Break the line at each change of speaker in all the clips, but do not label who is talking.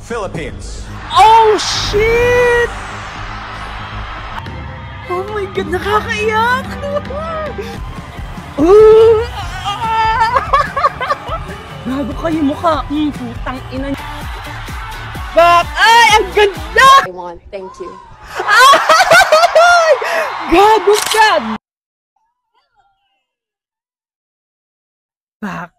Philippines.
Oh, shit! Oh my God, nakakaiyak! Gago kayo mukha. Putang ina niyo. Bak! Ay, ang ganda!
I want, thank you.
Ay! Gago ka! Bak!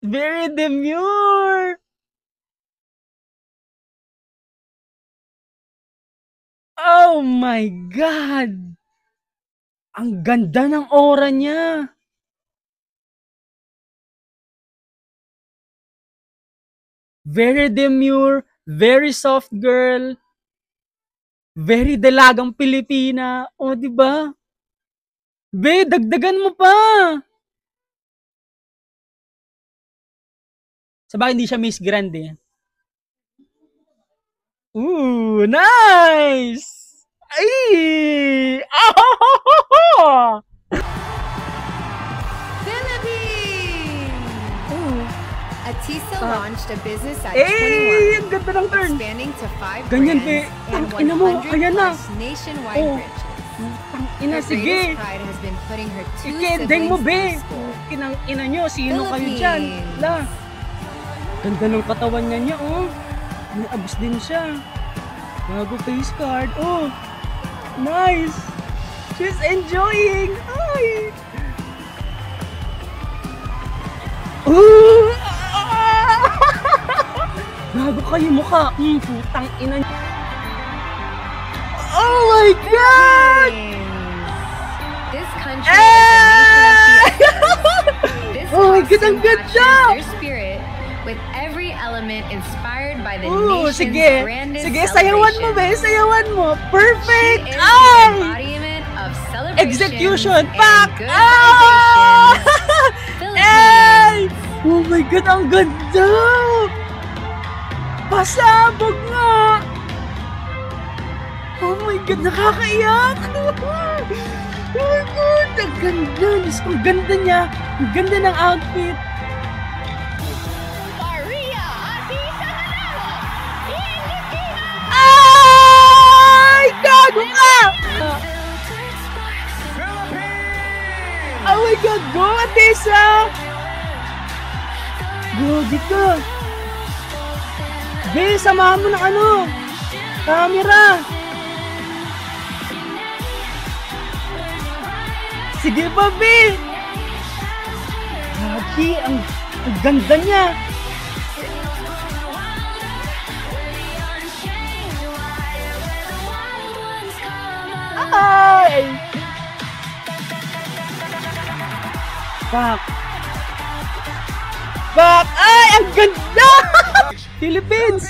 Very demure! Oh my God! Ang ganda ng aura niya! Very demure, very soft girl, very dalagang Pilipina. O, di ba? Be, dagdagan mo pa! Sabagay hindi siya Miss Grand eh. Ooh, nice! Ay! Ah!
Atisa launched a business at
Ang
21,
ganda ng turn.
expanding to 5
Ganyan,
brands and
ina mo, ayan na.
100+ nationwide branches.
Ina,
Her
sige.
greatest pride has been putting her two
Ikendeng mo, be.
siblings in school.
Kinang ina nyo, sino kayo dyan?
Philippines.
La. Ganda ng katawan niya, oh. May abs din siya. Gago face card. Oh, nice. She's enjoying. Ay. Gago kayo mukha. Putang ina niya. Oh my God!
This country is a nation of theaters. This
Oh my God, ang
costume
ganda!
captures their spirit with every element inspired by the nation's
Sige.
grandest
Sige, sayawan mo, be. Sayawan mo. Perfect!
She is the
Ay!
embodiment of celebration
Execution!
and
Pak!
good
Ah!
vibrations.
Ay! Oh my God, ang ganda! Pasabog nga! Oh my God, nakakaiyak! Oh my God, ang ganda! Diyos ko, ang ganda niya! Ang ganda ng outfit! Ay! Gago ka! Oh my God, go, Atisa! Gogi ka! Be, samahan mo ng ano? Camera! Sige pa, Be! Gogi, ang ganda niya! Ay! Bak! Bak! Ay! Ang ganda! Philippines!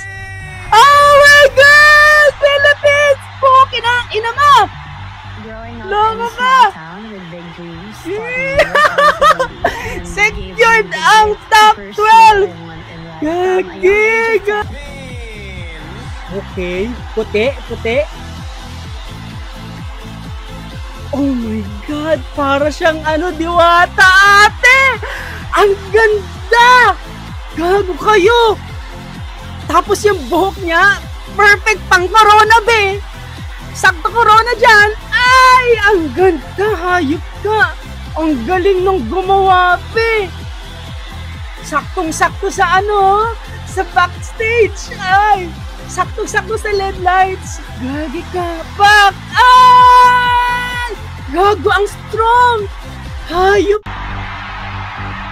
Oh my God! Philippines! Pukin ang ina mo!
Growing up
Loko
in a
ka!
small town with big dreams,
Secured ang top 12! Gagi! Okay. Puti, puti. Oh my God! Para siyang ano, diwata, ate! Ang ganda! Gago kayo! Tapos yung buhok niya, perfect pang corona, be! Sakto corona dyan! Ay! Ang ganda! Hayop ka! Ang galing nung gumawa, be! Saktong-sakto sa ano? Sa backstage! Ay! Saktong-sakto sa LED lights! Gagi ka! Pak! Ay! Gago! Ang strong! Hayop!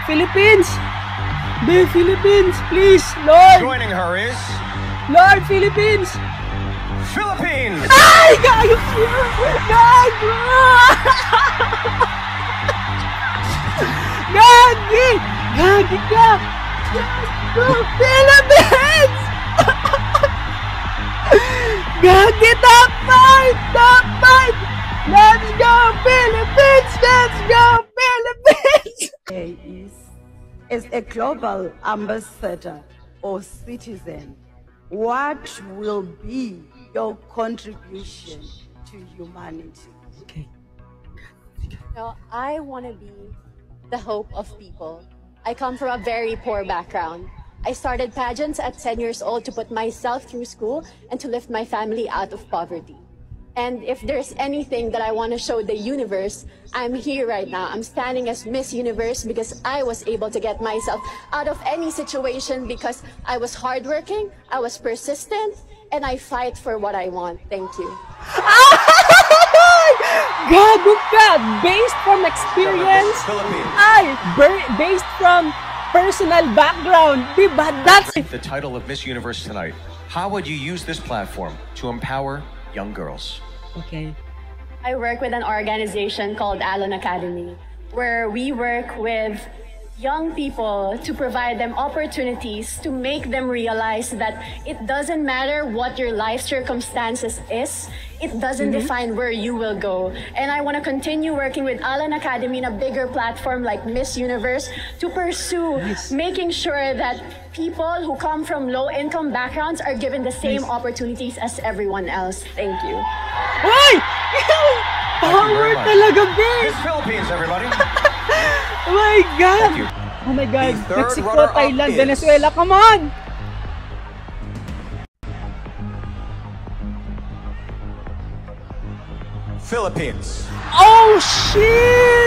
Philippines! Be, Philippines! Please! Lord!
Joining her is
Lord, Philippines!
Philippines.
Ay! Gago! Gago! Gagi! Gagi ka! Gago! Philippines! Gagi! Top 5! Top 5! Let's go, Philippines! Let's go, Philippines!
As a global ambassador or citizen, what will be your contribution to humanity?
Okay.
No, I want to be the hope of people. I come from a very poor background. I started pageants at 10 years old to put myself through school and to lift my family out of poverty. And if there's anything that I want to show the universe, I'm here right now. I'm standing as Miss Universe because I was able to get myself out of any situation because I was hardworking, I was persistent, and I fight for what I want. Thank you.
Gago ka! Based from experience,
Philippines.
based from personal background, diba? That's
The title of Miss Universe tonight. How would you use this platform to empower young girls?
okay.
I work with an organization called Alon Academy, where we work with young people to provide them opportunities to make them realize that it doesn't matter what your life circumstances is, it doesn't define where you will go. And I want to continue working with Alon Academy in a bigger platform like Miss Universe to pursue making sure that people who come from low-income backgrounds are given the same opportunities as everyone else. Thank you.
Hoy!
Thank you
Power
very much.
talaga,
Miss
Bes!
Philippines, everybody.
Oh my God!
Thank you.
Oh my God!
The third
Mexico,
runner-up
Thailand,
is-
Venezuela, come on!
Philippines.
Oh shit!